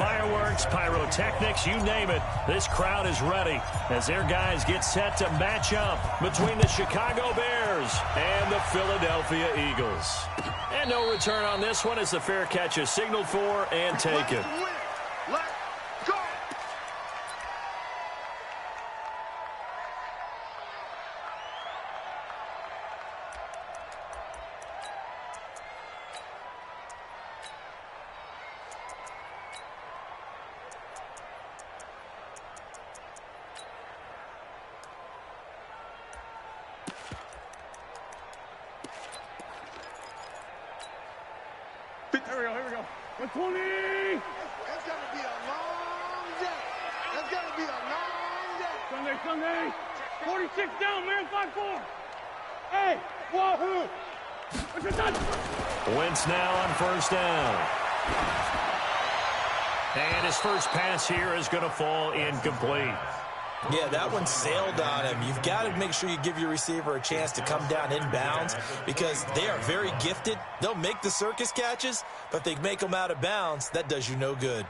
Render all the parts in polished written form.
fireworks, pyrotechnics, you name it. This crowd is ready as their guys get set to match up between the Chicago Bears and the Philadelphia Eagles. And no return on this one as the fair catch is signaled for and taken. Here we go. 120! That's going to be a long day. That's going to be a long day. Sunday. 46 down, man. 5-4. Hey, wahoo! What's your done? Wentz now on first down. And his first pass here is going to fall incomplete. Yeah, that one sailed on him. You've got to make sure you give your receiver a chance to come down inbounds because they are very gifted. They'll make the circus catches, but if they make them out of bounds, that does you no good.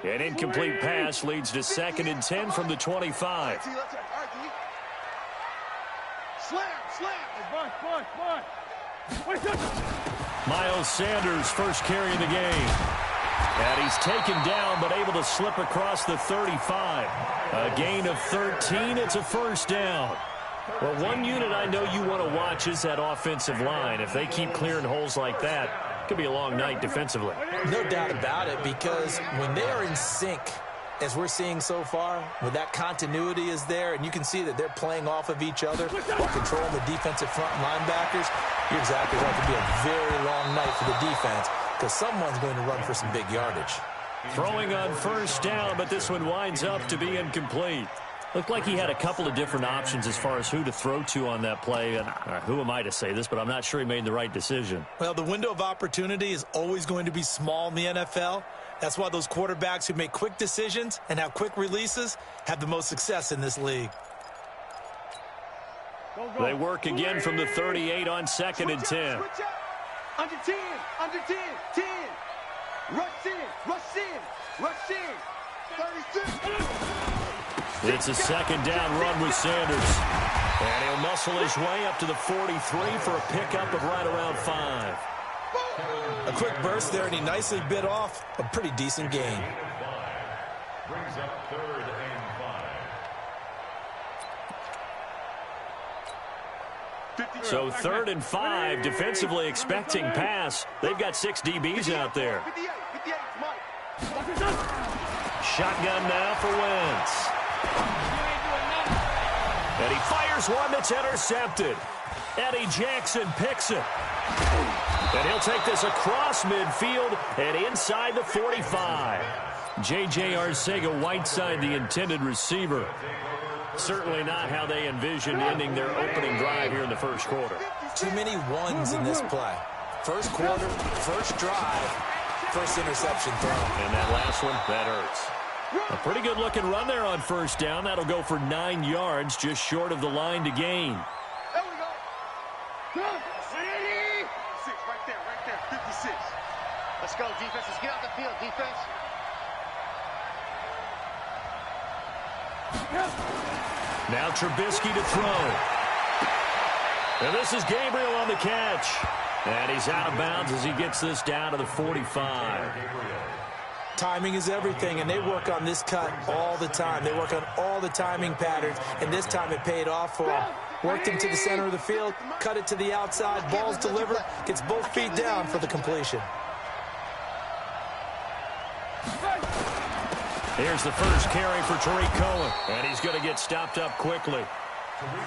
An incomplete pass leads to 2nd and 10 from the 25. Miles Sanders first carry of the game. And he's taken down but able to slip across the 35. A gain of 13. It's a first down. Well, one unit I know you want to watch is that offensive line. If they keep clearing holes like that, it could be a long night defensively. No doubt about it, because when they are in sync, as we're seeing so far, when that continuity is there, and you can see that they're playing off of each other while controlling the defensive front linebackers, you're exactly right. It could be a very long night for the defense because someone's going to run for some big yardage. Throwing on first down, but this one winds up to be incomplete. Looked like he had a couple of different options as far as who to throw to on that play. And who am I to say this, but I'm not sure he made the right decision. Well, the window of opportunity is always going to be small in the NFL. That's why those quarterbacks who make quick decisions and have quick releases have the most success in this league. They work again from the 38 on 2nd and 10. Under 10, 10. Rush in. 36. It's a 2nd down run with Sanders. And he'll muscle his way up to the 43 for a pickup of right around 5. A quick burst there, and he nicely bit off a pretty decent gain. Brings up 3rd and 5. So 3rd and 5, defensively expecting pass. They've got 6 DBs out there. Shotgun now for Wentz. And he fires one that's intercepted. Eddie Jackson picks it. And he'll take this across midfield and inside the 45. J.J. Arcega-Whiteside, the intended receiver. Certainly not how they envisioned ending their opening drive here in the first quarter. Too many ones in this play. First quarter, first drive, first interception thrown. And that last one, that hurts. A pretty good-looking run there on first down. That'll go for 9 yards, just short of the line to gain. There we go. 56, right there. 56. Let's go, defense. Let's get out the field, defense. Now Trubisky to throw. And this is Gabriel on the catch. And he's out of bounds as he gets this down to the 45. Timing is everything, and they work on this cut all the time. They work on all the timing patterns, and this time it paid off for him. Worked him to the center of the field, cut it to the outside, ball's delivered, gets both feet down for the completion. Here's the first carry for Tariq Cohen, and he's going to get stopped up quickly.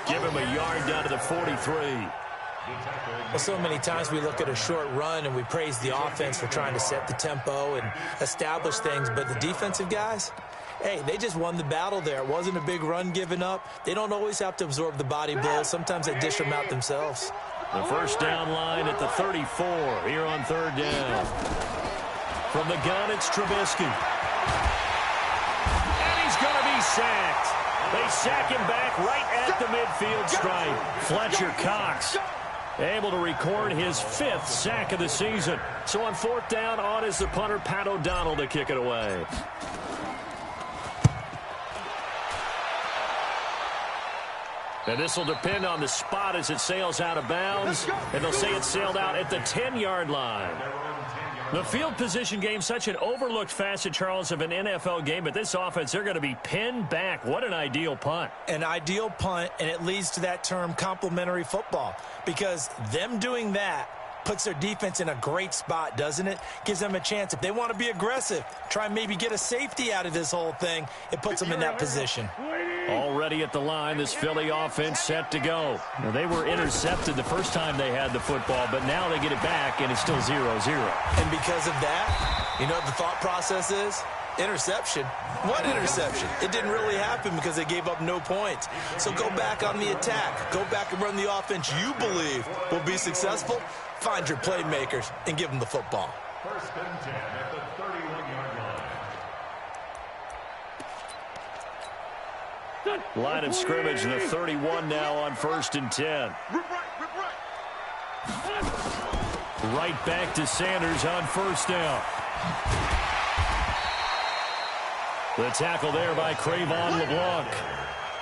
Give him a yard down to the 43. Well, so many times we look at a short run and we praise the offense for trying to set the tempo and establish things, but the defensive guys, hey, they just won the battle there. It wasn't a big run given up. They don't always have to absorb the body blows. Sometimes they dish them out themselves. The first down line at the 34 here on 3rd down. From the gun, it's Trubisky. sacked. They sack him back right at the midfield stripe. Fletcher Cox able to record his 5th sack of the season. So on 4th down, on is the punter, Pat O'Donnell, to kick it away. And this will depend on the spot as it sails out of bounds. And they'll say it sailed out at the 10-yard line. The field position game, such an overlooked facet, Charles, of an NFL game. But this offense, they're going to be pinned back. What an ideal punt. An ideal punt, and it leads to that term complementary football. Because them doing that puts their defense in a great spot, doesn't it? Gives them a chance. If they want to be aggressive, try and maybe get a safety out of this whole thing, it puts them in that position. Already at the line, this Philly offense set to go. Now, they were intercepted the first time they had the football, but now they get it back, and it's still 0-0. And because of that, you know what the thought process is? Interception. What interception? It didn't really happen because they gave up no points. So go back on the attack. Go back and run the offense you believe will be successful. Find your playmakers and give them the football. 1st and 10 at the 31-yard line. Line of scrimmage, the 31 now on 1st and 10. Right back to Sanders on 1st down. The tackle there by Crayvon LeBlanc.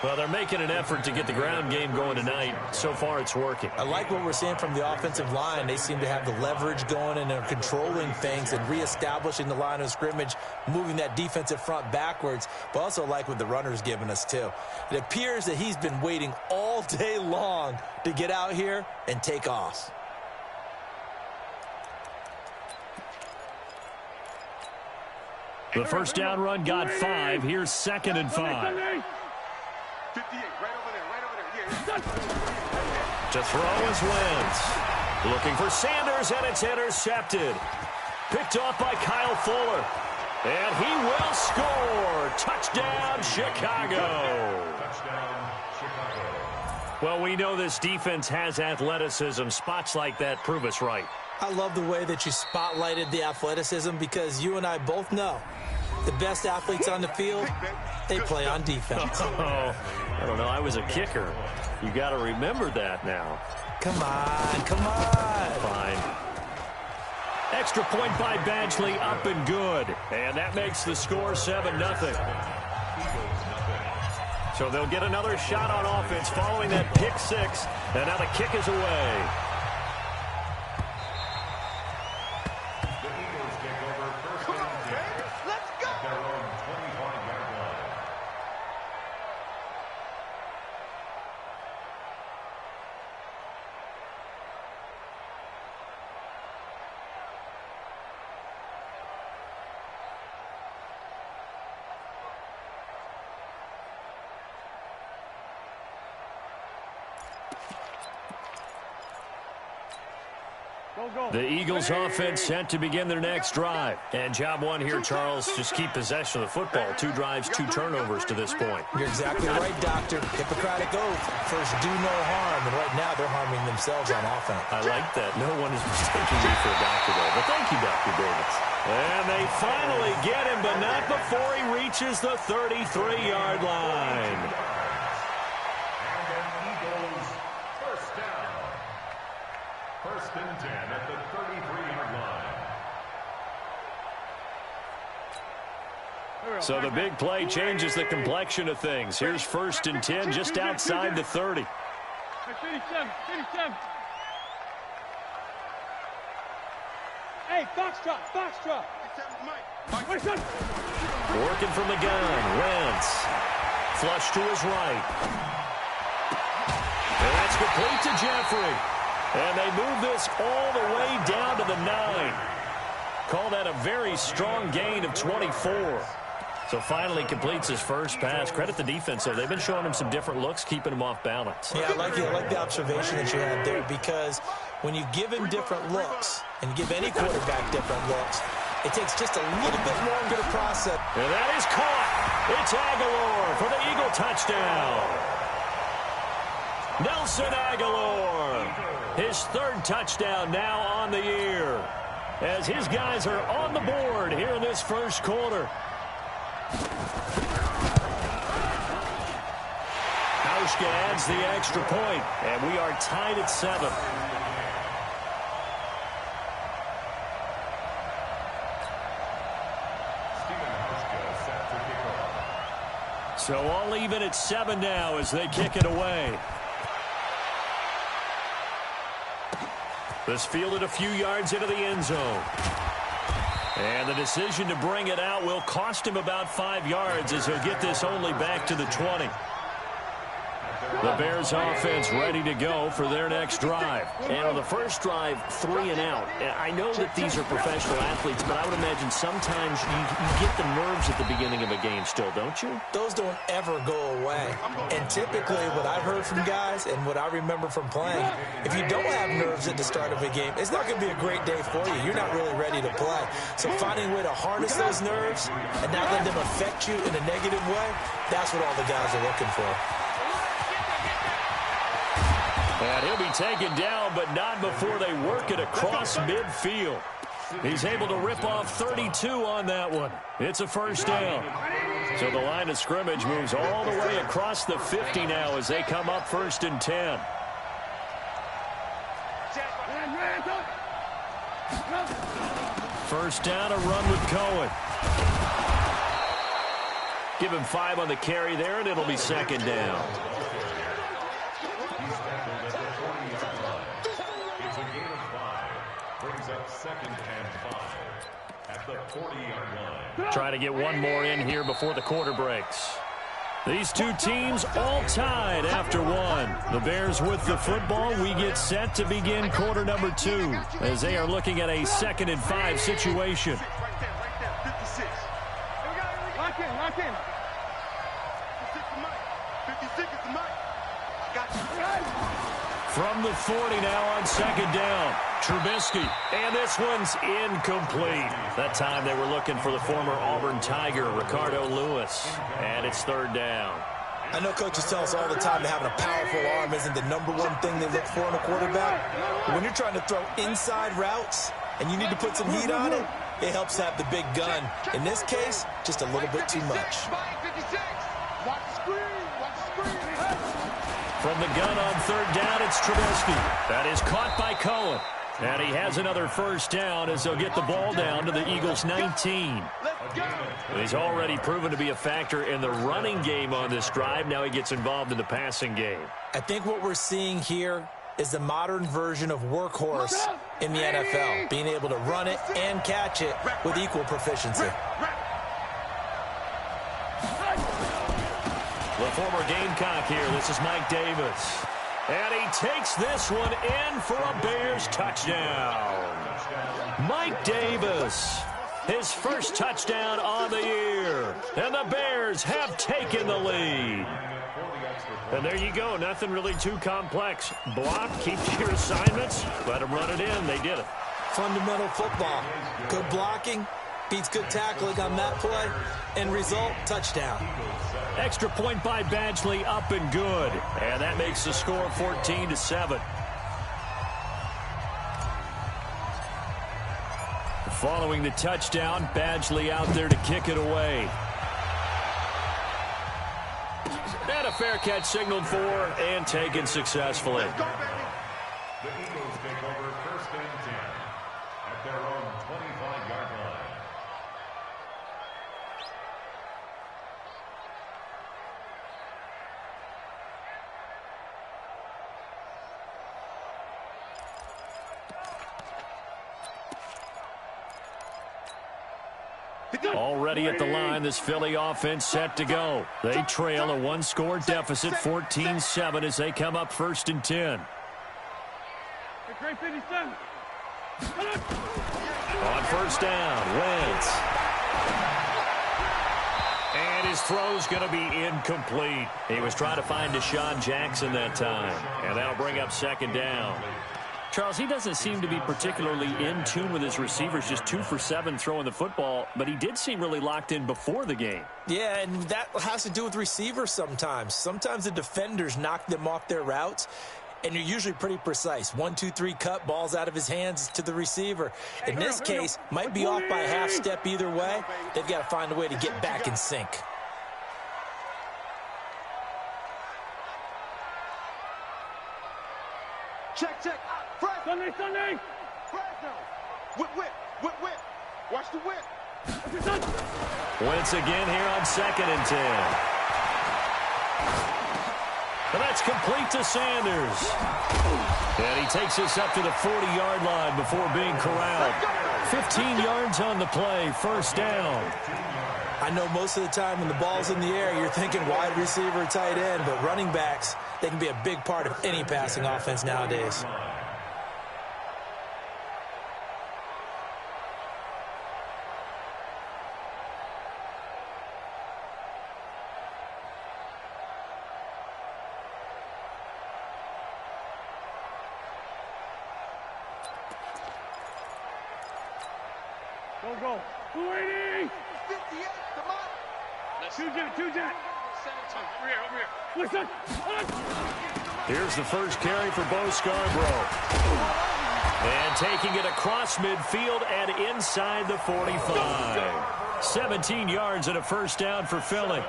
Well, they're making an effort to get the ground game going tonight. So far, it's working. I like what we're seeing from the offensive line. They seem to have the leverage going, and they're controlling things and reestablishing the line of scrimmage, moving that defensive front backwards. But also like what the runner's giving us, too. It appears that he's been waiting all day long to get out here and take off. The first down run got 5. Here's 2nd and 5. 58, right over there. Yeah. To throw is Wentz. Looking for Sanders, and it's intercepted. Picked off by Kyle Fuller. And he will score. Touchdown, Chicago. Touchdown, Chicago. Well, we know this defense has athleticism. Spots like that prove us right. I love the way that you spotlighted the athleticism because you and I both know the best athletes on the field, they play on defense. Oh, I don't know. I was a kicker. You got to remember that now. Come on, come on. Fine. Extra point by Badgley, up and good. And that makes the score 7-0. So they'll get another shot on offense following that pick 6. And now the kick is away. The Eagles offense set to begin their next drive. And job one here, Charles, just keep possession of the football. 2 drives, 2 turnovers to this point. You're exactly right, Doctor. Hippocratic oath. First, do no harm. And right now, they're harming themselves on offense. I like that. No one is mistaking me for a doctor, though. But thank you, Dr. Davis. And they finally get him, but not before he reaches the 33-yard line. First and 10 at the 33-yard line. So the big play changes the complexion of things. Here's 1st and 10 just outside the 30. 57. Hey, Foxtrot. Working from the gun, Wentz. Flush to his right. And that's complete to Jeffrey. And they move this all the way down to the 9. Call that a very strong gain of 24. So finally completes his first pass. Credit the defense, though. They've been showing him some different looks, keeping him off balance. Yeah, I like the observation that you had there, because when you give him different looks and give any quarterback different looks, it takes just a little bit longer to process. And that is caught. It's Aguilar for the Eagle touchdown. Nelson Aguilar, his 3rd touchdown now on the year, as his guys are on the board here in this first quarter. Hauschka adds the extra point, and we are tied at 7. So all even at 7 now as they kick it away. This fielded a few yards into the end zone. And the decision to bring it out will cost him about 5 yards as he'll get this only back to the 20. The Bears offense ready to go for their next drive. And on the first drive, 3 and out. I know that these are professional athletes, but I would imagine sometimes you get the nerves at the beginning of a game still, don't you? Those don't ever go away. And typically what I've heard from guys and what I remember from playing, if you don't have nerves at the start of a game, it's not going to be a great day for you. You're not really ready to play. So finding a way to harness those nerves and not let them affect you in a negative way, that's what all the guys are looking for. And he'll be taken down, but not before they work it across midfield. He's able to rip off 32 on that one. It's a first down. So the line of scrimmage moves all the way across the 50 now as they come up 1st and 10. First down, a run with Cohen. Give him 5 on the carry there, and it'll be 2nd down. Try to get one more in here before the quarter breaks. These two teams all tied after 1. The Bears with the football. We get set to begin quarter number 2 as they are looking at a 2nd and 5 situation. Right there, 56. Lock in. 56 is the mic. I got you. From the 40 now on 2nd down. Trubisky, and this one's incomplete. That time they were looking for the former Auburn Tiger, Ricardo Lewis, and it's 3rd down. I know coaches tell us all the time that having a powerful arm isn't the #1 thing they look for in a quarterback. But when you're trying to throw inside routes and you need to put some heat on it, it helps to have the big gun. In this case, just a little bit too much. Watch the screen. From the gun on 3rd down, it's Trubisky. That is caught by Cohen. And he has another first down as they'll get the ball down to the Eagles' 19. He's already proven to be a factor in the running game on this drive. Now he gets involved in the passing game. I think what we're seeing here is the modern version of workhorse in the NFL, being able to run it and catch it with equal proficiency. The former Gamecock here. This is Mike Davis. And he takes this one in for a Bears touchdown. Mike Davis, his first touchdown on the year. And the Bears have taken the lead. And there you go. Nothing really too complex. Block, keep your assignments, let them run it in. They did it. Fundamental football. Good blocking beats good tackling on that play. End result, touchdown. Extra point by Badgley, up and good. And that makes the score 14-7. Following the touchdown, Badgley out there to kick it away. And a fair catch signaled for and taken successfully. The Eagles take over 1st and 10 at their own 25-yard line. Already at the line, this Philly offense set to go. They trail a 1-score deficit, 14-7, as they come up 1st and 10. Great 57. On 1st down, Wentz. And his throw's going to be incomplete. He was trying to find Deshaun Jackson that time. And that'll bring up 2nd down. Charles, he doesn't seem to be particularly in tune with his receivers, just 2 for 7 throwing the football, but he did seem really locked in before the game. Yeah, and that has to do with receivers sometimes. Sometimes the defenders knock them off their routes, and you're usually pretty precise. 1, 2, 3 cut, balls out of his hands to the receiver. In this case, might be off by a half step either way. They've got to find a way to get back in sync. Check, check. Sunday, Sunday. Fresno. Whip, whip, whip, whip. Watch the whip. Wentz again here on 2nd and 10. And that's complete to Sanders. And he takes us up to the 40-yard line before being corralled. 15 yards on the play, first down. I know most of the time when the ball's in the air, you're thinking wide receiver, tight end, but running backs, they can be a big part of any passing offense nowadays. Go. 280. 58, come on. Two jet. Over here. Here's the first carry for Bo Scarborough. And taking it across midfield and inside the 45. 17 yards and a first down for Philly.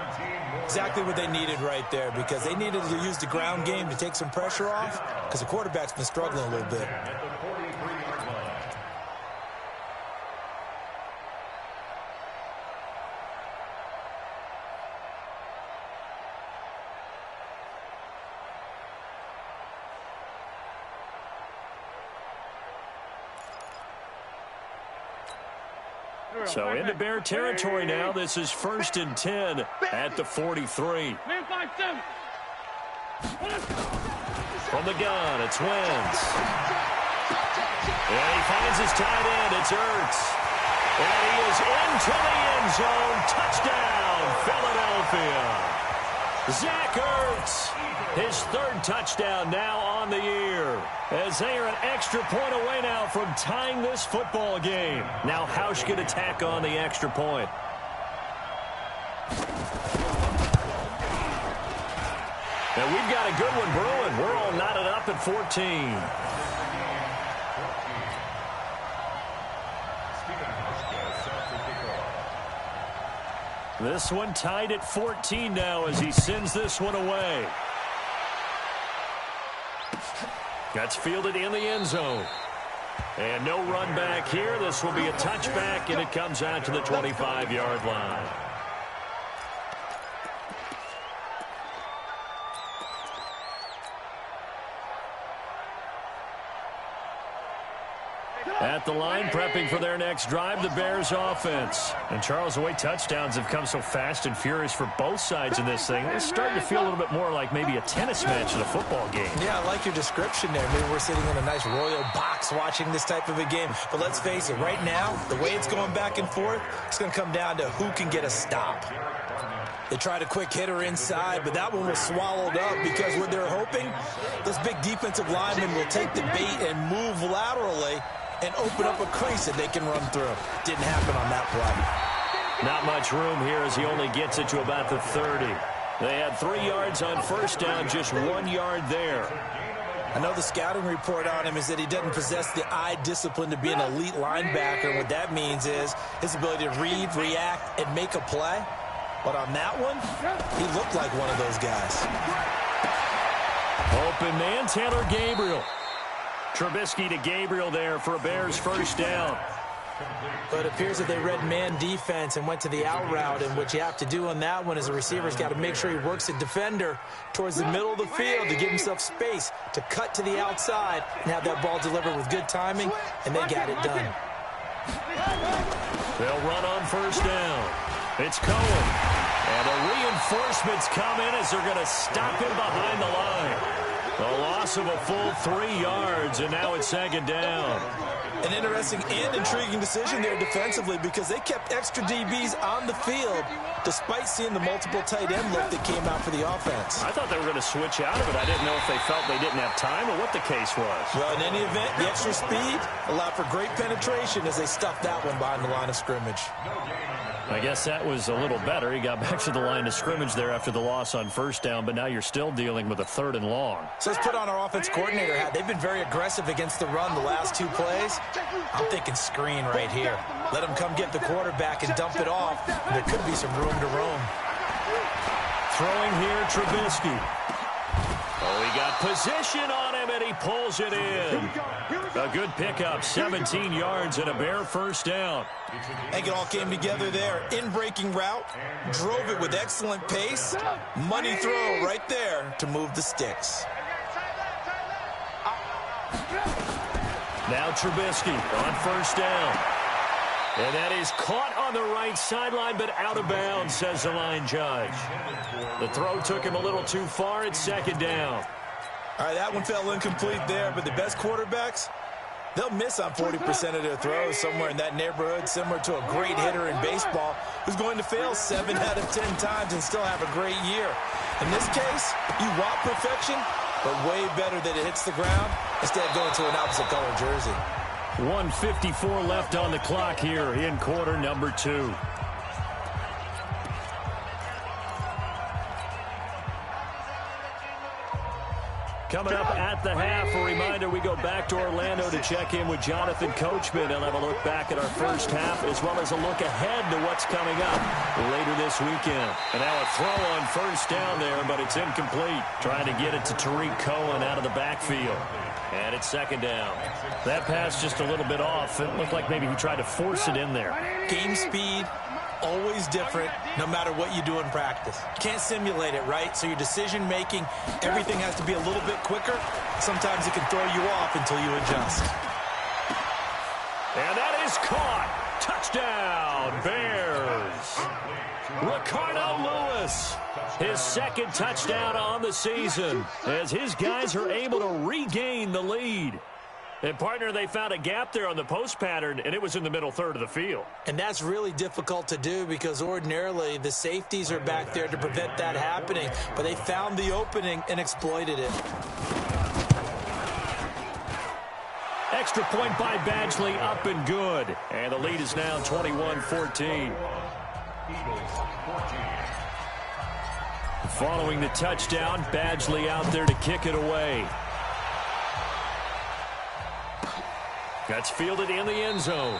Exactly what they needed right there, because they needed to use the ground game to take some pressure off, because the quarterback's been struggling a little bit. So into Bear territory now. This is 1st and 10 at the 43. Man 5-7. From the gun, it's Wentz. And he finds his tight end. It's Ertz. And he is into the end zone. Touchdown, Philadelphia. Zach Ertz, his 3rd touchdown now on the year, as they are an extra point away now from tying this football game. Now Hausch can attack on the extra point. And we've got a good one brewing. We're all knotted up at 14. This one tied at 14 now as he sends this one away. That's fielded in the end zone. And no run back here. This will be a touchback, and it comes out to the 25-yard line. At the line, prepping for their next drive, the Bears offense. And Charles, the way touchdowns have come so fast and furious for both sides in this thing, it's starting to feel a little bit more like maybe a tennis match in a football game. Yeah, I like your description there. Maybe we're sitting in a nice royal box watching this type of a game. But let's face it, right now, the way it's going back and forth, it's going to come down to who can get a stop. They tried a quick hitter inside, but that one was swallowed up because what they're hoping, this big defensive lineman will take the bait and move laterally and open up a crease that they can run through. Didn't happen on that play. Not much room here as he only gets it to about the 30. They had 3 yards on first down, just 1 yard there. I know the scouting report on him is that he doesn't possess the eye discipline to be an elite linebacker. What that means is his ability to read, react, and make a play. But on that one, he looked like one of those guys. Open man, Taylor Gabriel. Trubisky to Gabriel there for a Bears first down. But it appears that they read man defense and went to the out route, and what you have to do on that one is the receiver's got to make sure he works the defender towards the middle of the field to give himself space to cut to the outside and have that ball delivered with good timing, and they got it done. They'll run on first down. It's Cohen. And the reinforcements come in as they're going to stop him behind the line. A loss of a full 3 yards, and now it's 2nd down. An interesting and intriguing decision there defensively because they kept extra DBs on the field despite seeing the multiple tight end look that came out for the offense. I thought they were going to switch out of it. I didn't know if they felt they didn't have time or what the case was. Well, in any event, the extra speed allowed for great penetration as they stuffed that one behind the line of scrimmage. I guess that was a little better. He got back to the line of scrimmage there after the loss on first down, but now you're still dealing with a 3rd and long. So let's put on our offense coordinator hat. They've been very aggressive against the run the last 2 plays. I'm thinking screen right here. Let them come get the quarterback and dump it off. And there could be some room to roam. Throwing here, Trubisky. Oh, he got position on him, and he pulls it in. A good pickup, 17 yards and a bare first down. I think it all came together there. In-breaking route, drove it with excellent pace. Money throw right there to move the sticks. Now Trubisky on first down. And that is caught on the right sideline, but out of bounds, says the line judge. The throw took him a little too far. It's second down. All right, that one fell incomplete there, but the best quarterbacks, they'll miss on 40% of their throws, somewhere in that neighborhood, similar to a great hitter in baseball who's going to fail 7 out of 10 times and still have a great year. In this case, you want perfection, but way better that it hits the ground instead of going to an opposite color jersey. 1:54 left on the clock here in quarter number 2. Coming up at the half, a reminder, we go back to Orlando to check in with Jonathan Coachman and have a look back at our first half as well as a look ahead to what's coming up later this weekend. And now a throw on first down there, but it's incomplete. Trying to get it to Tariq Cohen out of the backfield. And it's second down. That pass just a little bit off. It looked like maybe he tried to force it in there. Game speed, always different, no matter what you do in practice. You can't simulate it, right? So your decision-making, everything has to be a little bit quicker. Sometimes it can throw you off until you adjust. And that is caught. Touchdown, Bears. Ricardo Lewis, his second touchdown on the season as his guys are able to regain the lead. And, partner, they found a gap there on the post pattern, and it was in the middle third of the field. And that's really difficult to do because ordinarily the safeties are back there to prevent that happening. But they found the opening and exploited it. Extra point by Badgley, up and good. And the lead is now 21-14. Following the touchdown, Badgley out there to kick it away. That's fielded in the end zone.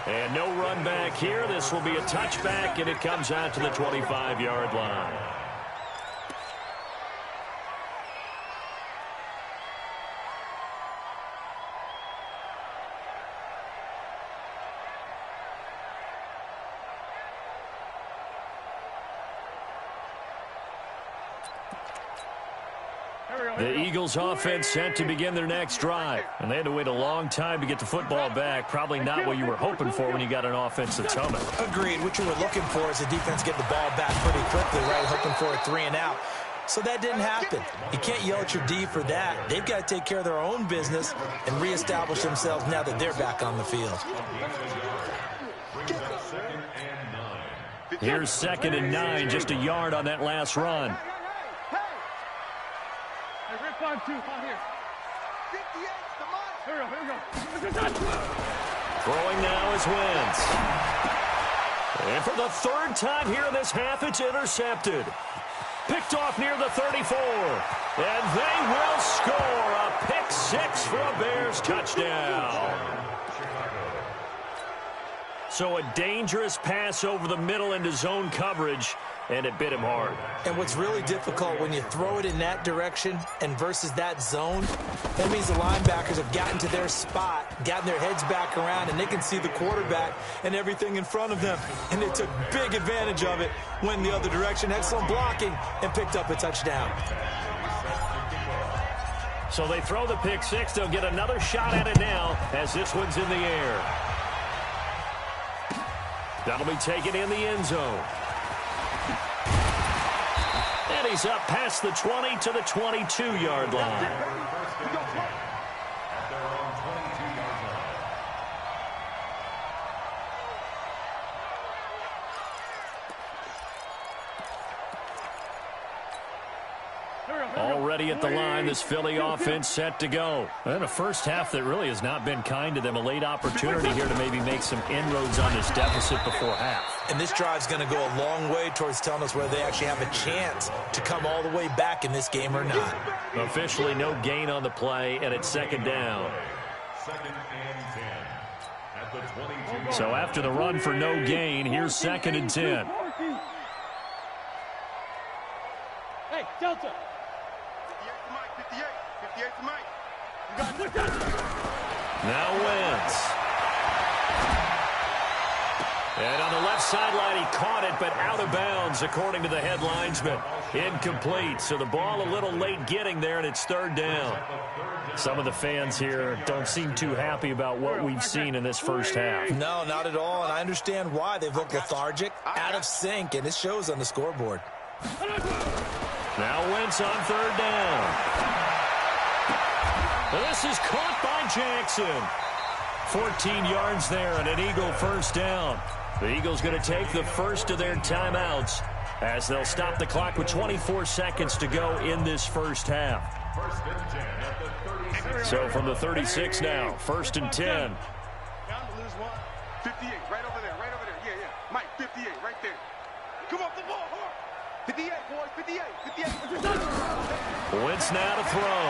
And no run back here. This will be a touchback, and it comes out to the 25-yard line. The Eagles offense set to begin their next drive. And they had to wait a long time to get the football back. Probably not what you were hoping for when you got an offense that's humming. Agreed. What you were looking for is the defense get the ball back pretty quickly, right? Hoping for a 3 and out. So that didn't happen. You can't yell at your D for that. They've got to take care of their own business and reestablish themselves now that they're back on the field. Here's 2nd and 9, just a yard on that last run. Here we go. Throwing now is Wentz. And for the third time here in this half, it's intercepted. Picked off near the 34. And they will score a pick 6 for a Bears touchdown. So a dangerous pass over the middle into zone coverage, and it bit him hard. And what's really difficult when you throw it in that direction and versus that zone, that means the linebackers have gotten to their spot, gotten their heads back around, and they can see the quarterback and everything in front of them. And they took big advantage of it, went the other direction, excellent blocking, and picked up a touchdown. So they throw the pick 6. They'll get another shot at it now as this one's in the air. That'll be taken in the end zone. And he's up past the 20 to the 22-yard line. Already at the line, this Philly offense set to go. And a first half that really has not been kind to them. A late opportunity here to maybe make some inroads on this deficit before half. And this drive's going to go a long way towards telling us whether they actually have a chance to come all the way back in this game or not. Officially no gain on the play, and it's 2nd down. 2nd and 10 at the 22. So after the run for no gain, here's 2nd and 10. Hey, Delta. Now Wentz. And on the left sideline, he caught it, but out of bounds, according to the head linesman. Incomplete, so the ball a little late getting there, and it's third down. Some of the fans here don't seem too happy about what we've seen in this first half. No, not at all, and I understand why. They've looked lethargic, out of sync, and it shows on the scoreboard. Now Wentz on third down. This is caught by Jackson. 14 yards there and an Eagle first down. The Eagles going to take the first of their timeouts as they'll stop the clock with 24 seconds to go in this first half. So from the 36 now, first and 10. Down to lose one. 58, right over there, right over there. Yeah, yeah. Mike, 58, right there. Come off the ball, hard. 58, boys, 58, 58. Wentz now to throw.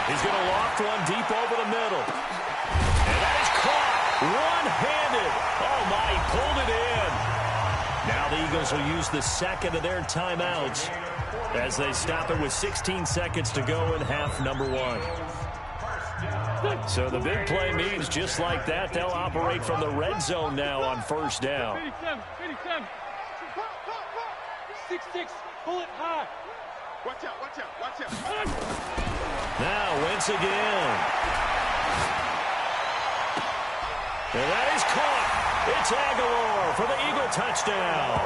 He's going to loft one deep over the middle. And that is caught one-handed. Oh, my, he pulled it in. Now the Eagles will use the second of their timeouts as they stop it with 16 seconds to go in half number one. So the big play means just like that, they'll operate from the red zone now on first down. 57. 6-6, pull it high. Watch out, watch out, watch out. Now Wentz again. And that is caught. It's Aguilar for the Eagle touchdown.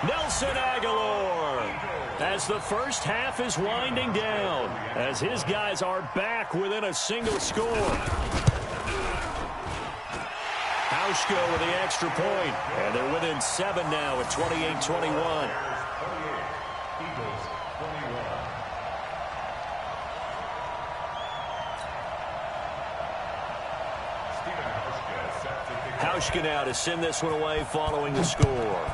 Nelson Aguilar as the first half is winding down as his guys are back within a single score. Hauschko with the extra point, and they're within 7 now at 28-21. Hauschka now to send this one away following the score.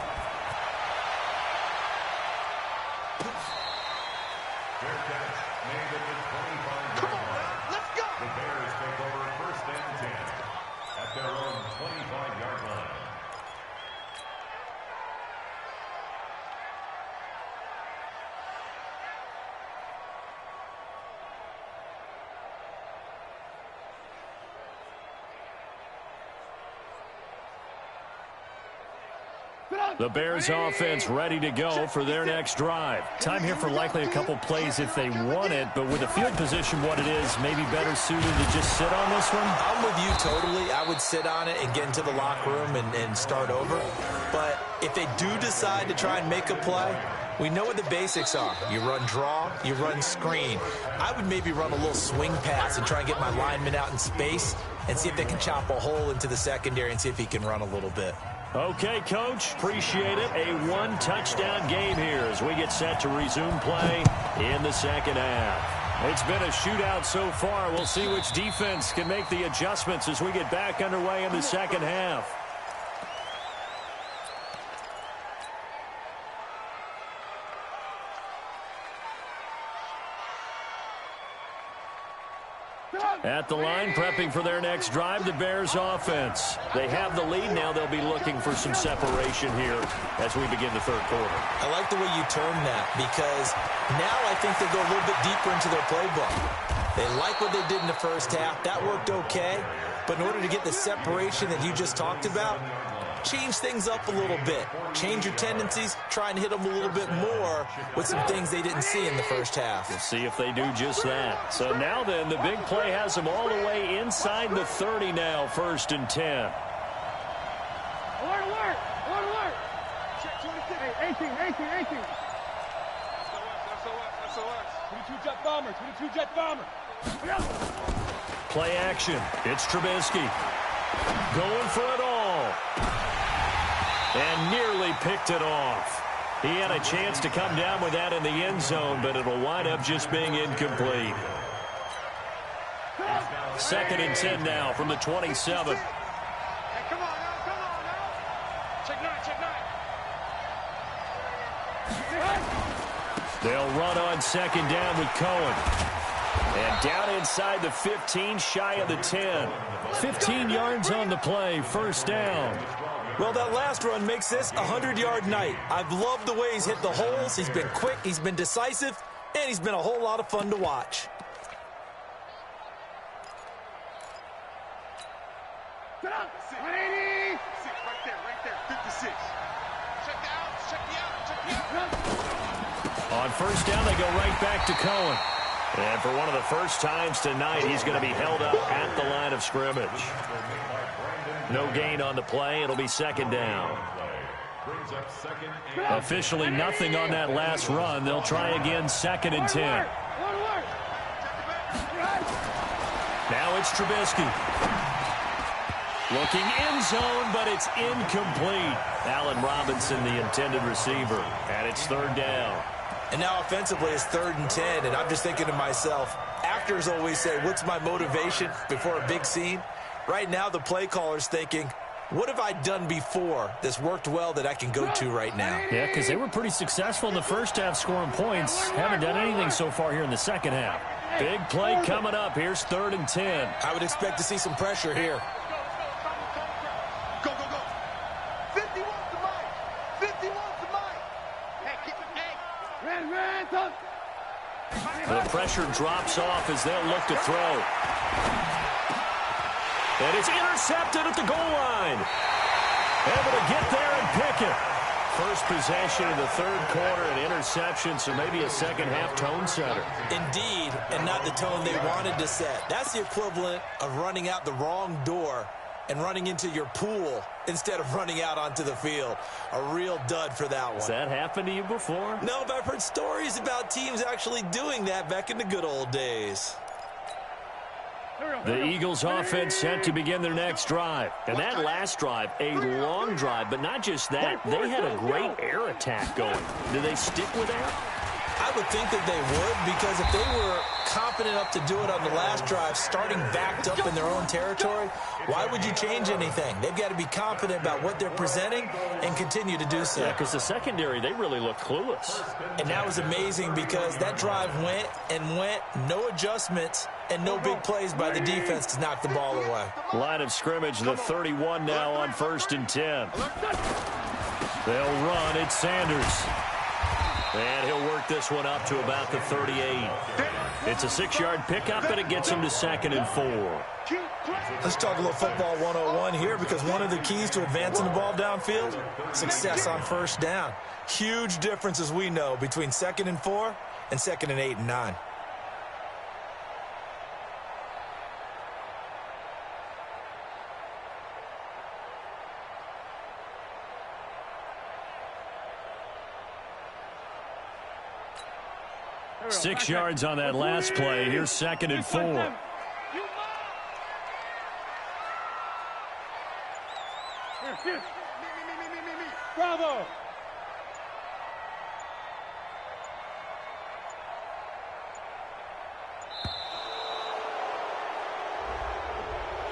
The Bears offense ready to go for their next drive. Time here for likely a couple plays if they want it, but with the field position what it is, maybe better suited to just sit on this one? I'm with you totally. I would sit on it and get into the locker room and start over. But if they do decide to try and make a play, we know what the basics are. You run draw, you run screen. I would maybe run a little swing pass and try and get my lineman out in space and see if they can chop a hole into the secondary and see if he can run a little bit. Okay, Coach, appreciate it. A one-touchdown game here as we get set to resume play in the second half. It's been a shootout so far. We'll see which defense can make the adjustments as we get back underway in the second half. At the line, prepping for their next drive, the Bears offense. They have the lead now. They'll be looking for some separation here as we begin the third quarter. I like the way you term that because now I think they go a little bit deeper into their playbook. They like what they did in the first half. That worked okay. But in order to get the separation that you just talked about, change things up a little bit. Change your tendencies. Try and hit them a little bit more with some things they didn't see in the first half. We'll see if they do just that. So now then, the big play has them all the way inside the 30 now, first and 10. Alert, alert! Alert, alert! Check 26. Hey, 18. SOS. 22 jet bomber, 22 jet bomber. Play action. It's Trubisky. Going for it all. And nearly picked it off. He had a chance to come down with that in the end zone, but it'll wind up just being incomplete. Second and 10 now from the 27. Hey, come on now. Check 9. They'll run on second down with Cohen. And down inside the 15, shy of the 10. 15 yards on the play, first down. Well, that last run makes this a 100-yard night. I've loved the way he's hit the holes. He's been quick, he's been decisive, and he's been a whole lot of fun to watch. Get up! 180! 6 right there, 56. Check the out. On first down, they go right back to Cohen. And for one of the first times tonight, he's going to be held up at the line of scrimmage. No gain on the play. It'll be second down. Officially nothing on that last run. They'll try again, second and 10. Now it's Trubisky. Looking end zone, but it's incomplete. Allen Robinson, the intended receiver. And it's third down. And now offensively it's 3rd and 10, and I'm just thinking to myself, actors always say, what's my motivation before a big scene? Right now the play caller's thinking, what have I done before that's worked well that I can go to right now? Yeah, because they were pretty successful in the first half scoring points. Haven't done anything so far here in the second half. Big play coming up. Here's 3rd and 10. I would expect to see some pressure here. Go, go, go. 50 wants the mic. 50 wants the mic. Hey, keep it, hey. The pressure drops off as they'll look to throw. And it's intercepted at the goal line. Able to get there and pick it. First possession of the third quarter, an interception, so maybe a second half tone setter. Indeed, and not the tone they wanted to set. That's the equivalent of running out the wrong door and running into your pool instead of running out onto the field. A real dud for that one. Has that happened to you before? No, but I've heard stories about teams actually doing that back in the good old days. The Eagles offense set to begin their next drive. And that last drive, a long drive, but not just that. They had a great air attack going. Do they stick with that? I would think that they would, because if they were confident enough to do it on the last drive, starting backed up in their own territory, why would you change anything? They've got to be confident about what they're presenting and continue to do so. Yeah, because the secondary, they really looked clueless. And that was amazing because that drive went and went, no adjustments, and no big plays by the defense to knock the ball away. Line of scrimmage, the 31 now on 1st and 10. They'll run. It's Sanders. And he'll work this one up to about the 38. It's a 6-yard pickup, and it gets him to 2nd and 4. Let's talk a little football 101 here, because one of the keys to advancing the ball downfield, success on first down. Huge difference, as we know, between 2nd and 4 and 2nd and 8 and 9. Six yards on that last play. Here's 2nd and 4. Bravo!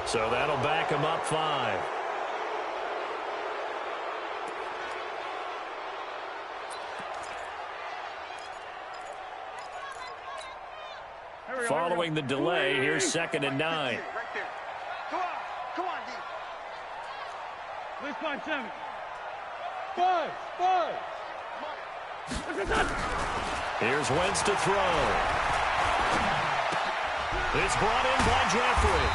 So that'll back him up 5. Following the delay, here's 2nd and 9. Right there. Come on, D. Let's find 7. 5. Here's Wentz to throw. It's brought in by Jeffrey.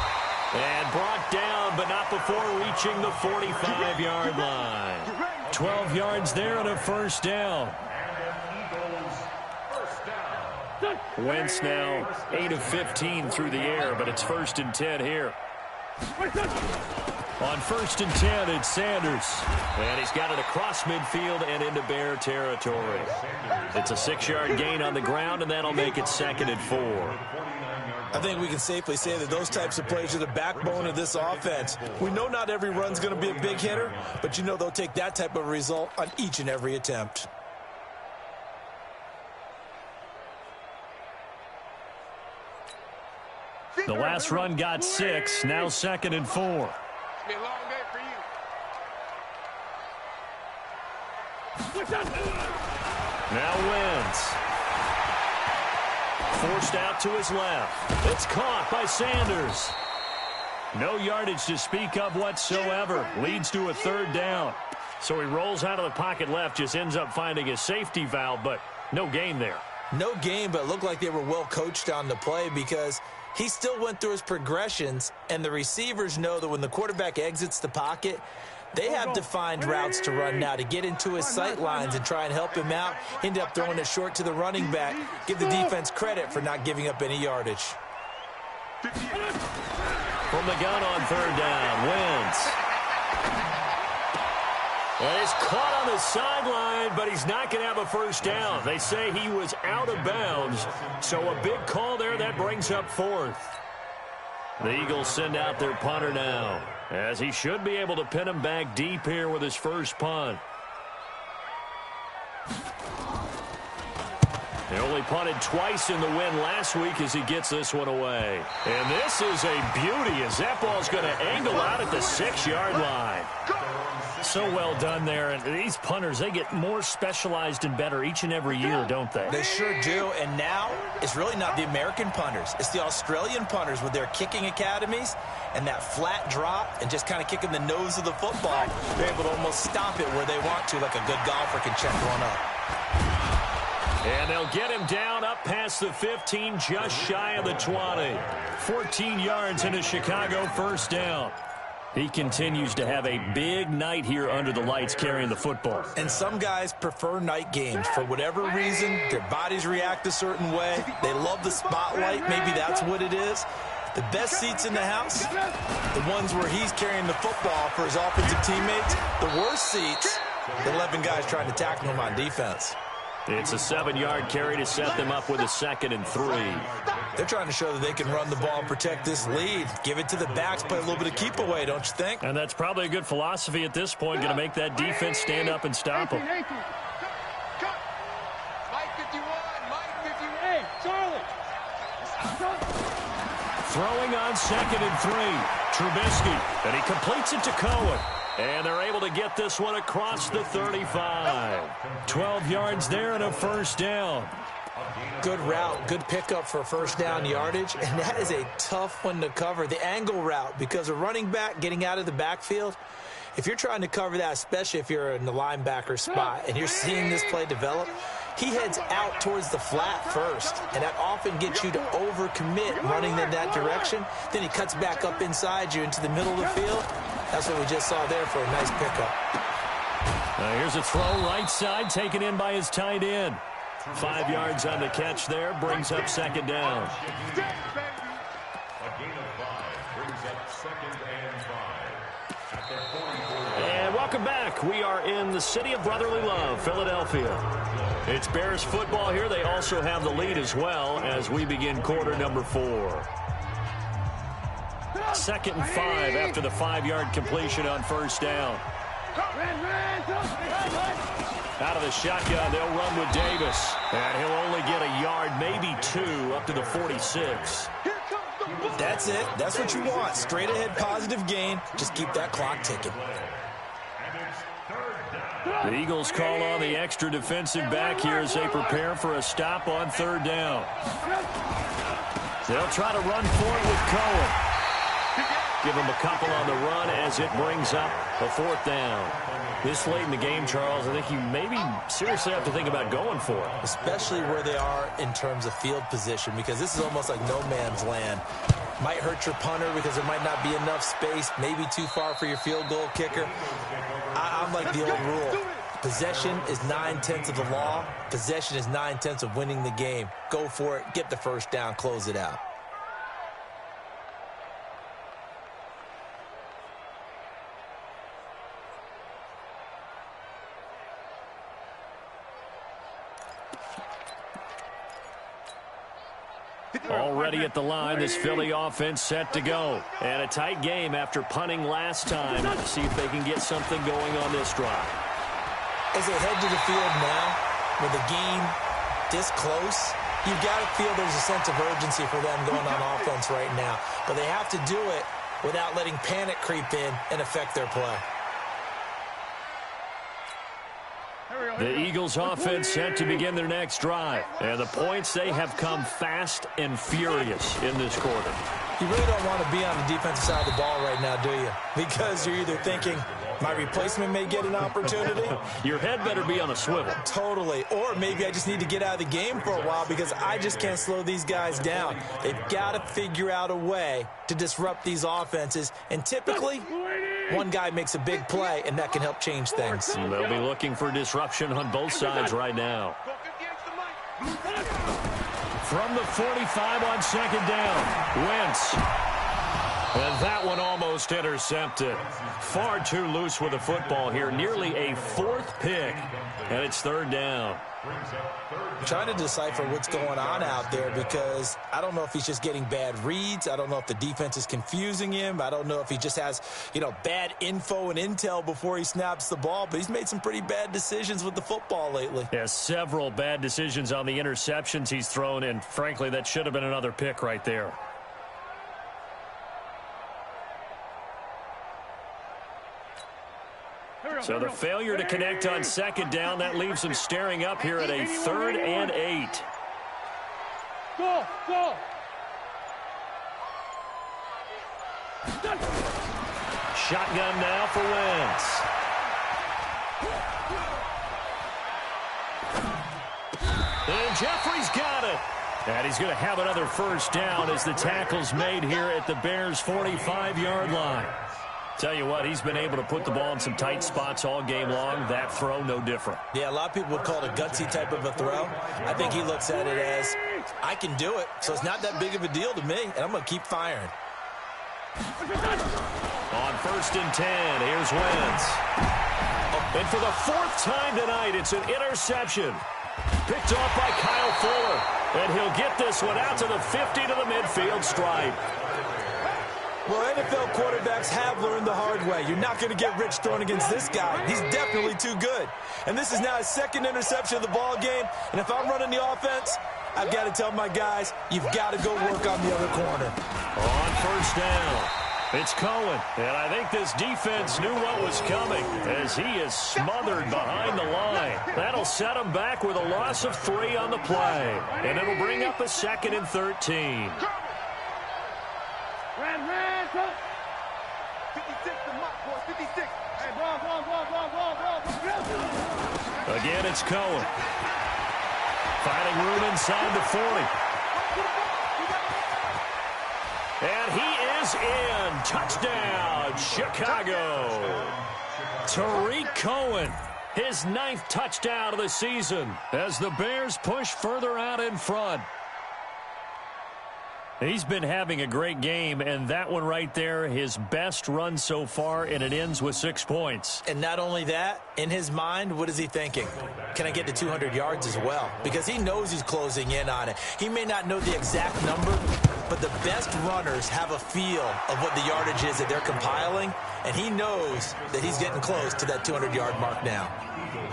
And brought down, but not before reaching the 45-yard line. 12 yards there and a first down. Wentz now 8 of 15 through the air, but it's 1st and 10 here. On 1st and 10, it's Sanders. And he's got it across midfield and into Bear territory. It's a 6-yard gain on the ground, and that'll make it 2nd and 4. I think we can safely say that those types of plays are the backbone of this offense. We know not every run's going to be a big hitter, but you know they'll take that type of result on each and every attempt. The last run got 6, now 2nd and 4. It's been a long day for you. Now Wentz. Forced out to his left. It's caught by Sanders. No yardage to speak of whatsoever. Leads to a third down. So he rolls out of the pocket left, just ends up finding a safety valve, but no gain there. No gain, but it looked like they were well coached on the play because he still went through his progressions, and the receivers know that when the quarterback exits the pocket, they have defined routes to run now to get into his sight lines and try and help him out. End up throwing it short to the running back. Give the defense credit for not giving up any yardage. From the gun on third down, Wentz. And he's caught on the sideline, but he's not going to have a first down. They say he was out of bounds, so a big call there. That brings up fourth. The Eagles send out their punter now, as he should be able to pin him back deep here with his first punt. They only punted twice in the win last week as he gets this one away. And this is a beauty as that ball's going to angle out at the 6-yard line. So well done there. And these punters, they get more specialized and better each and every year, don't they? They sure do. And now it's really not the American punters. It's the Australian punters with their kicking academies and that flat drop and just kind of kicking the nose of the football. They're able to almost stop it where they want to, like a good golfer can check one up. And they'll get him down up past the 15, just shy of the 20. 14 yards into Chicago, first down. He continues to have a big night here under the lights carrying the football. And some guys prefer night games. For whatever reason, their bodies react a certain way. They love the spotlight. Maybe that's what it is. The best seats in the house, the ones where he's carrying the football for his offensive teammates. The worst seats, the 11 guys trying to tackle him on defense. It's a 7-yard carry to set them up with a 2nd and 3. They're trying to show that they can run the ball and protect this lead. Give it to the backs, play a little bit of keep away, don't you think? And that's probably a good philosophy at this point, going to make that defense stand up and stop them. Mike 51, Mike 51. Hey, Charlie. Throwing on 2nd and 3. Trubisky, and he completes it to Cohen. And they're able to get this one across the 35. 12 yards there and a first down. Good route, good pickup for first down yardage, and that is a tough one to cover. The angle route, because a running back getting out of the backfield, if you're trying to cover that, especially if you're in the linebacker spot and you're seeing this play develop, he heads out towards the flat first, and that often gets you to overcommit running in that direction. Then he cuts back up inside you into the middle of the field. That's what we just saw there for a nice pickup. Here's a throw right side taken in by his tight end. 5 yards on the catch there, brings up 2nd down. A gain of 5 brings up 2nd and 5 at the 44. And welcome back. We are in the city of brotherly love, Philadelphia. It's Bears football here. They also have the lead as well as we begin quarter number 4. 2nd and 5 after the 5-yard completion on first down. Out of the shotgun, they'll run with Davis. And he'll only get a yard, maybe 2, up to the 46. That's it. That's what you want. Straight ahead positive gain. Just keep that clock ticking. The Eagles call on the extra defensive back here as they prepare for a stop on 3rd down. They'll try to run for it with Cohen. Give him a couple on the run as it brings up a 4th down. This late in the game, Charles, I think you maybe seriously have to think about going for it. Especially where they are in terms of field position, because this is almost like no man's land. Might hurt your punter because there might not be enough space, maybe too far for your field goal kicker. I'm like the old rule. Possession is 9/10 of the law. Possession is 9/10 of winning the game. Go for it. Get the first down. Close it out. Already at the line, this Philly offense set to go. And a tight game after punting last time. See if they can get something going on this drive. As they head to the field now, with the game this close, you've got to feel there's a sense of urgency for them going on offense right now. But they have to do it without letting panic creep in and affect their play. The Eagles offense set to begin their next drive. And the points, they have come fast and furious in this quarter. You really don't want to be on the defensive side of the ball right now, do you? Because you're either thinking, my replacement may get an opportunity. Your head better be on a swivel. Totally. Or maybe I just need to get out of the game for a while because I just can't slow these guys down. They've got to figure out a way to disrupt these offenses. And typically, one guy makes a big play, and that can help change things. They'll be looking for disruption on both sides right now. From the 45 on second down, Wentz. And that one almost intercepted. Far too loose with the football here. Nearly a fourth pick. And it's third down. I'm trying to decipher what's going on out there because I don't know if he's just getting bad reads. I don't know if the defense is confusing him. I don't know if he just has, bad info and intel before he snaps the ball. But he's made some pretty bad decisions with the football lately. Yeah, several bad decisions on the interceptions he's thrown. And frankly, that should have been another pick right there. So the failure to connect on second down, that leaves him staring up here at a 3rd and 8. Go, go. Shotgun now for Wentz. And Jeffrey's got it. And he's going to have another first down as the tackle's made here at the Bears' 45-yard line. Tell you what, he's been able to put the ball in some tight spots all game long. That throw, no different. Yeah, a lot of people would call it a gutsy type of a throw. I think he looks at it as, I can do it, so it's not that big of a deal to me, and I'm going to keep firing. On 1st and 10, here's Wentz. And for the 4th time tonight, it's an interception. Picked off by Kyle Fuller. And he'll get this one out to the 50 to the midfield stripe. Well, NFL quarterbacks have learned the hard way. You're not going to get rich throwing against this guy. He's definitely too good. And this is now his 2nd interception of the ball game. And if I'm running the offense, I've got to tell my guys, you've got to go work on the other corner. On 1st down, it's Cohen. And I think this defense knew what was coming as he is smothered behind the line. That'll set him back with a loss of 3 on the play. And it'll bring up a 2nd and 13. Ran, go. 56 to Mott, boys, 56. Hey, bro. Again, it's Cohen. Finding room inside the 40. And he is in. Touchdown, Chicago. Tariq Cohen, his 9th touchdown of the season as the Bears push further out in front. He's been having a great game, and that one right there, his best run so far, and it ends with 6 points. And not only that, in his mind, what is he thinking? Can I get to 200 yards as well? Because he knows he's closing in on it. He may not know the exact number, but the best runners have a feel of what the yardage is that they're compiling, and he knows that he's getting close to that 200-yard mark now.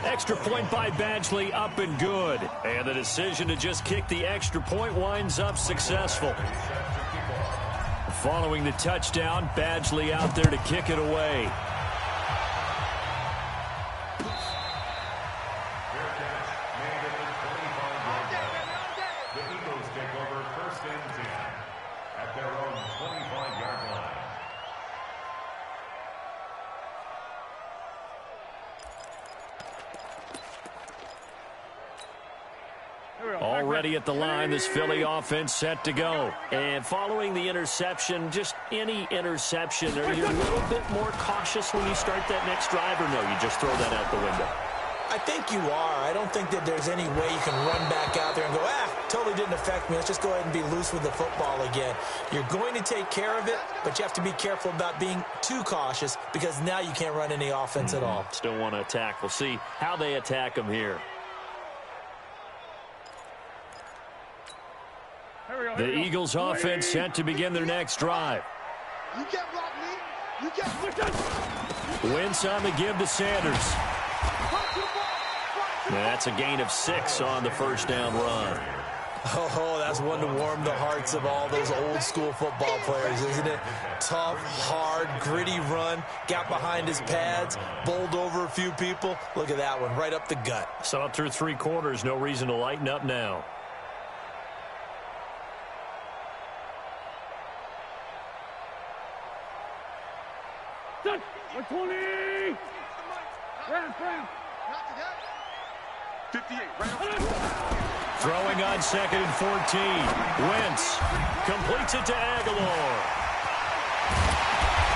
Extra point by Badgley, up and good. And the decision to just kick the extra point winds up successful. Following the touchdown, Badgley out there to kick it away. The Eagles take over 1st and 10 at their own 25-yard line. Already at the line, this Philly offense set to go. And following the interception, just any interception, are you a little bit more cautious when you start that next drive, or no, you just throw that out the window? I think you are. I don't think that there's any way you can run back out there and go, totally didn't affect me. Let's just go ahead and be loose with the football again. You're going to take care of it, but you have to be careful about being too cautious because now you can't run any offense at all. Still want to attack. We'll see how they attack them here. The Eagles offense set to begin their next drive. You can't block me. You can't. Wentz on the give to Sanders. That's a gain of 6 on the first down run. Oh, that's one to warm the hearts of all those old school football players, isn't it? Tough, hard, gritty run. Got behind his pads, bowled over a few people. Look at that one, right up the gut. So up through 3 quarters, no reason to lighten up now. 20. Round. 58, right over. Throwing on 2nd and 14. Wentz completes it to Aguilar.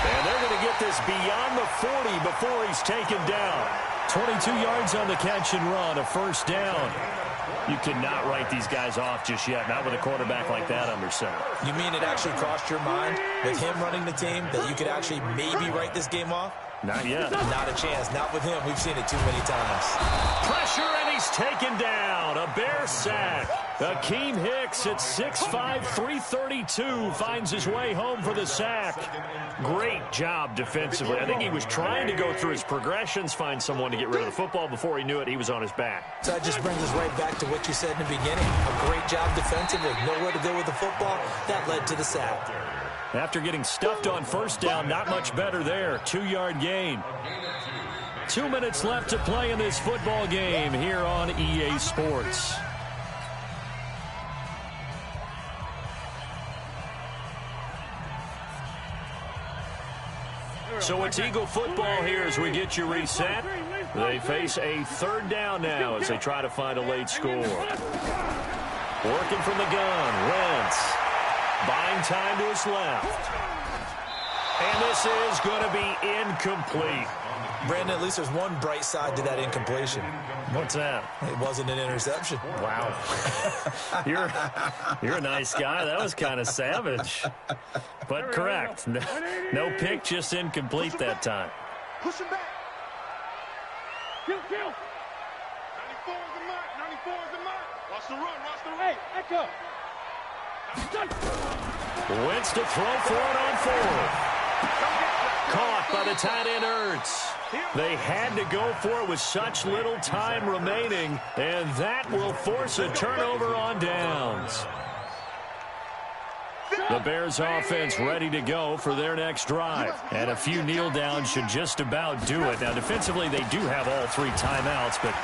And they're going to get this beyond the 40 before he's taken down. 22 yards on the catch and run, a first down. You cannot write these guys off just yet, not with a quarterback like that under center. You mean it actually crossed your mind with him running the team that you could actually maybe write this game off? Not yet. Not a chance. Not with him. We've seen it too many times. Pressure, and he's taken down. A Bear sack. Akeem Hicks at 6'5", 332 finds his way home for the sack. Great job defensively. I think he was trying to go through his progressions, find someone to get rid of the football. Before he knew it, he was on his back. So that just brings us right back to what you said in the beginning. A great job defensively. Nowhere to go with the football. That led to the sack. After getting stuffed on first down, not much better there. 2-yard gain. 2 minutes left to play in this football game here on EA Sports. So it's Eagle football here as we get you reset. They face a third down now as they try to find a late score. Working from the gun, Wentz. Buying time to his left. And this is going to be incomplete. Brandon, at least there's one bright side to that incompletion. What's that? It wasn't an interception. Wow. You're a nice guy. That was kind of savage. But correct. No pick, just incomplete that time. Push him back. Kill. 94 is the mark. 94 is the mark. Watch the run. Hey, Echo. Wentz to throw for it on 4th. Caught by the tight end Ertz. They had to go for it with such little time remaining, and that will force a turnover on downs. The Bears offense ready to go for their next drive. And a few kneel downs should just about do it. Now, defensively, they do have all 3 timeouts, but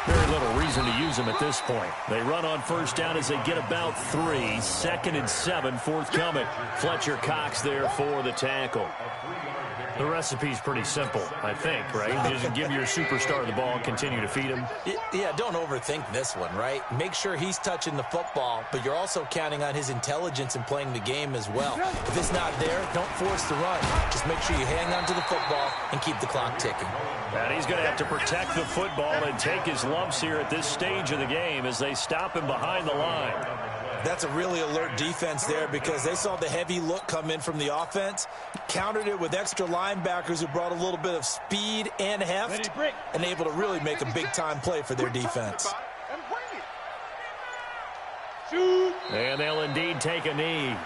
very little reason to use them at this point. They run on first down as they get about 3. 2nd and 7 forthcoming. Fletcher Cox there for the tackle. The recipe's pretty simple, I think, right? You just give your superstar the ball and continue to feed him. Yeah, don't overthink this one, right? Make sure he's touching the football, but you're also counting on his intelligence in playing the game as well. If it's not there, don't force the run. Just make sure you hang on to the football and keep the clock ticking. And he's going to have to protect the football and take his lumps here at this stage of the game as they stop him behind the line. That's a really alert defense there because they saw the heavy look come in from the offense, countered it with extra linebackers who brought a little bit of speed and heft, and able to really make a big-time play for their defense. And they'll indeed take a knee.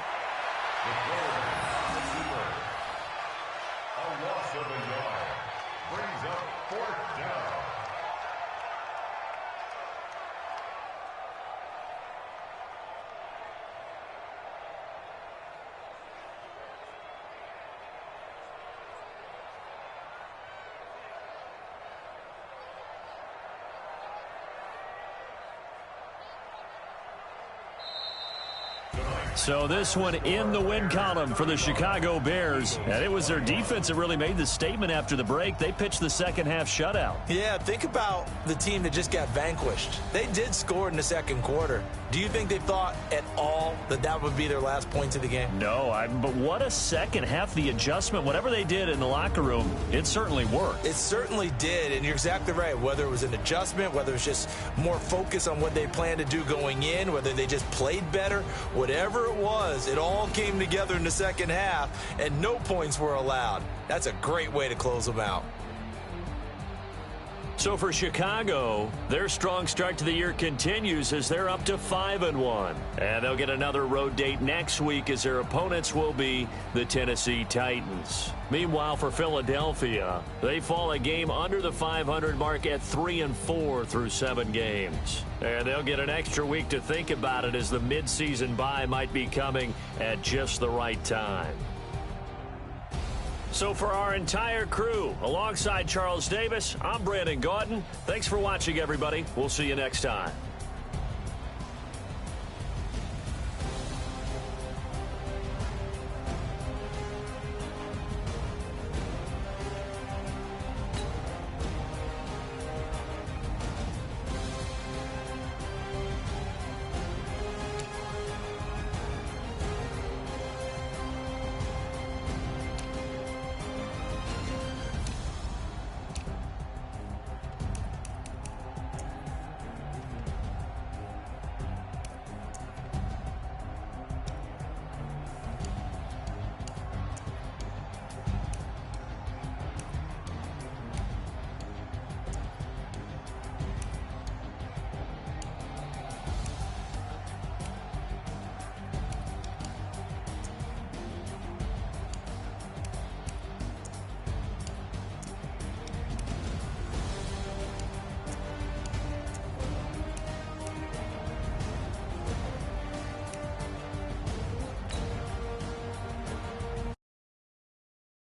So this one in the win column for the Chicago Bears. And it was their defense that really made the statement after the break. They pitched the second half shutout. Yeah, think about the team that just got vanquished. They did score in the second quarter. Do you think they thought at all that that would be their last points of the game? No, but what a second half. The adjustment, whatever they did in the locker room, it certainly worked. It certainly did, and you're exactly right. Whether it was an adjustment, whether it was just more focus on what they planned to do going in, whether they just played better, whatever it was, it all came together in the second half, and no points were allowed. That's a great way to close them out. So for Chicago, their strong start to the year continues as they're up to 5-1. And they'll get another road date next week as their opponents will be the Tennessee Titans. Meanwhile, for Philadelphia, they fall a game under the 500 mark at 3-4 through 7 games. And they'll get an extra week to think about it as the midseason bye might be coming at just the right time. So for our entire crew, alongside Charles Davis, I'm Brandon Gaudin. Thanks for watching, everybody. We'll see you next time.